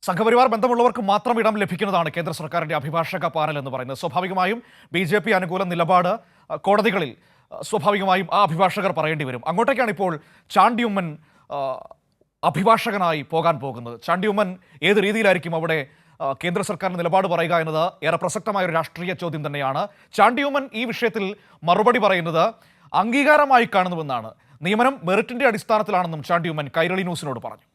സംഘപരിവാർ ബന്ധമുള്ളവർക്ക് മാത്രം ഇടം ലഭിക്കുന്നതാണ് കേന്ദ്ര സർക്കാരിന്റെ അഭിഭാഷക പാനൽ എന്ന് പറയുന്നത്. സ്വാഭാവികമായും BJP അനുകൂല നിലപാട് കോടതികളിൽ സ്വാഭാവികമായും ആ അഭിഭാഷകർ പറയേണ്ടി വരും. അങ്ങോട്ടേക്കാണ് ഇപ്പോൾ ചാണ്ടി ഉമ്മൻ അഭിഭാഷകനായി പോകാൻ പോകുന്നത്. ചാണ്ടി ഉമ്മൻ ഏത് രീതിയിലായിരിക്കും അവിടെ കേന്ദ്ര സർക്കാരിന്റെ നിലപാട് പറയുക എന്നത് ഏറെ പ്രസക്തമായ ഒരു രാഷ്ട്രീയ ചോദ്യം തന്നെയാണ്. ചാണ്ടി ഉമ്മൻ ഈ വിഷയത്തിൽ മറുപടി പറയുന്നത് അംഗീകാരമായി കാണുന്നുവെന്നാണ്. നിയമനം മെറിറ്റിന്റെ അടിസ്ഥാനത്തിലാണെന്നും ചാണ്ടി ഉമ്മൻ കൈരളി ന്യൂസിനോട് പറഞ്ഞു.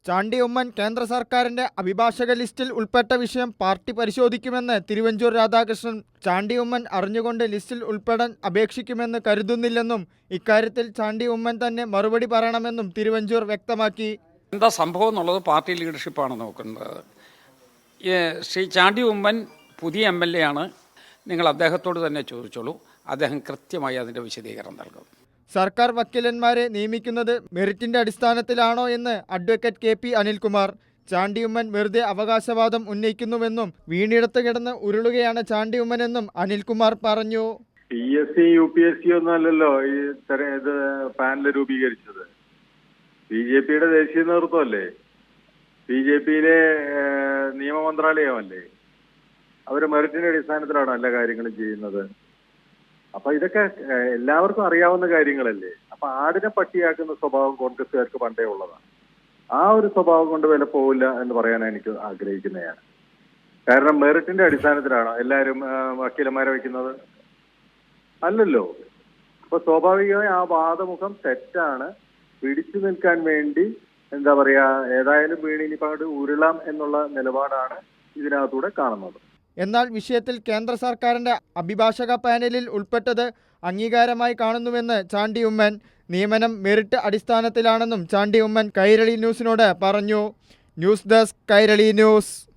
ചാണ്ടി ഉമ്മൻ കേന്ദ്ര സർക്കാരിന്റെ അഭിഭാഷക ലിസ്റ്റിൽ ഉൾപ്പെട്ട വിഷയം പാർട്ടി പരിശോധിക്കുമെന്ന് തിരുവഞ്ചൂർ രാധാകൃഷ്ണൻ. ചാണ്ടി ഉമ്മൻ അറിഞ്ഞുകൊണ്ട് ലിസ്റ്റിൽ ഉൾപ്പെടാൻ അപേക്ഷിക്കുമെന്ന് കരുതുന്നില്ലെന്നും ഇക്കാര്യത്തിൽ ചാണ്ടി ഉമ്മൻ തന്നെ മറുപടി പറയണമെന്നും തിരുവഞ്ചൂർ വ്യക്തമാക്കി. എന്താ സംഭവം എന്നുള്ളത് പാർട്ടി ലീഡർഷിപ്പാണ് നോക്കുന്നത്. ശ്രീ ചാണ്ടി ഉമ്മൻ പുതിയ MLA ആണ്. നിങ്ങൾ അദ്ദേഹത്തോട് തന്നെ ചോദിച്ചോളൂ. അദ്ദേഹം കൃത്യമായി അതിൻ്റെ വിശദീകരണം നൽകും. സർക്കാർ വക്കീലന്മാരെ നിയമിക്കുന്നത് മെറിറ്റിന്റെ അടിസ്ഥാനത്തിലാണോ എന്ന് അഡ്വക്കേറ്റ് KP അനിൽകുമാർ. ചാണ്ടി ഉമ്മൻ വെറുതെ അവകാശവാദം ഉന്നയിക്കുന്നുവെന്നും വീണിടത്ത് കിടന്ന് ഉരുളുകയാണ് ചാണ്ടി ഉമ്മനെന്നും അനിൽകുമാർ പറഞ്ഞു. PSC UPSC ഒന്നും അല്ലല്ലോ ഇത് പാനൽ രൂപീകരിച്ചത്. BJPയുടെ ദേശീയ നേതൃത്വമല്ലേ, BJPയിലെ നിയമമന്ത്രാലയമല്ലേ. അവര് മെറിറ്റിന്റെ അടിസ്ഥാനത്തിലാണ് എല്ലാ കാര്യങ്ങളും ചെയ്യുന്നത്. അപ്പൊ ഇതൊക്കെ എല്ലാവർക്കും അറിയാവുന്ന കാര്യങ്ങളല്ലേ. അപ്പൊ ആടിനെ പട്ടിയാക്കുന്ന സ്വഭാവം കോൺഗ്രസ്സുകാർക്ക് പണ്ടേ ഉള്ളതാണ്. ആ ഒരു സ്വഭാവം കൊണ്ട് വില പോവില്ല എന്ന് പറയാൻ എനിക്ക് ആഗ്രഹിക്കുന്നതാണ്. കാരണം മെറിറ്റിന്റെ അടിസ്ഥാനത്തിലാണോ എല്ലാവരും വക്കീലന്മാരെ വയ്ക്കുന്നത്? അല്ലല്ലോ. അപ്പൊ സ്വാഭാവികമായി ആ വാദമുഖം തെറ്റാണ്. പിടിച്ചു നിൽക്കാൻ വേണ്ടി എന്താ പറയാ, ഏതായാലും വീണിനിപ്പാട് ഉരുളാം എന്നുള്ള നിലപാടാണ് ഇതിനകത്തൂടെ കാണുന്നത്. എന്നാൽ വിഷയത്തിൽ കേന്ദ്ര സർക്കാരിന്റെ അഭിഭാഷക പാനലിൽ ഉൾപ്പെട്ടത് അംഗീകാരമായി കാണുന്നുവെന്ന് ചാണ്ടി ഉമ്മൻ. നിയമനം മെറിറ്റ് അടിസ്ഥാനത്തിലാണെന്നും ചാണ്ടി ഉമ്മൻ കൈരളി ന്യൂസിനോട് പറഞ്ഞു. News desk, Kairali news.